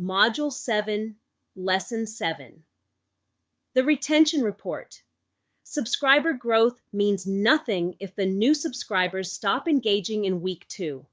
Module 7, Lesson 7. The retention report. Subscriber growth means nothing if the new subscribers stop engaging in week 2.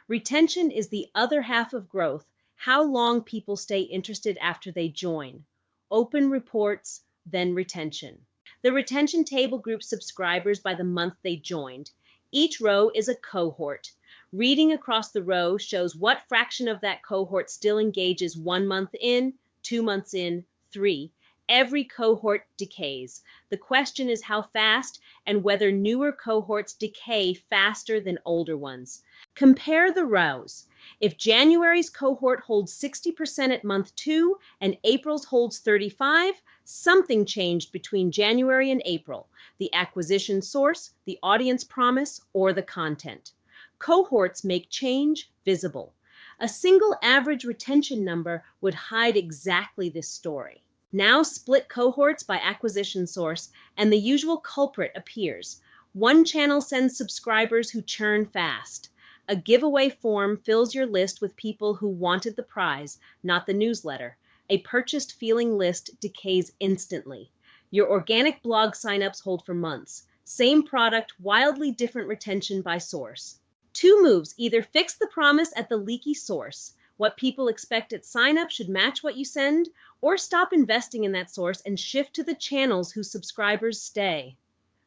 Retention is the other half of growth, how long people stay interested after they join. Open reports, then retention. The retention table groups subscribers by the month they joined. Each row is a cohort. Reading across the row shows what fraction of that cohort still engages 1 month in, 2 months in, 3. Every cohort decays. The question is how fast and whether newer cohorts decay faster than older ones. Compare the rows. If January's cohort holds 60% at month 2 and April's holds 35%, something changed between January and April: the acquisition source, the audience promise, or the content. Cohorts make change visible. A single average retention number would hide exactly this story. Now split cohorts by acquisition source, and the usual culprit appears. One channel sends subscribers who churn fast. A giveaway form fills your list with people who wanted the prize, not the newsletter. A purchased feeling list decays instantly. Your organic blog signups hold for months. Same product, wildly different retention by source. 2 moves: either fix the promise at the leaky source. What people expect at sign-up should match what you send, or stop investing in that source and shift to the channels whose subscribers stay.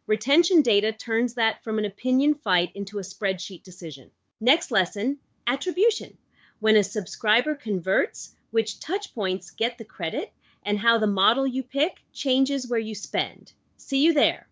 Retention data turns that from an opinion fight into a spreadsheet decision. Next lesson, attribution. When a subscriber converts, which touch points get the credit, and how the model you pick changes where you spend. See you there.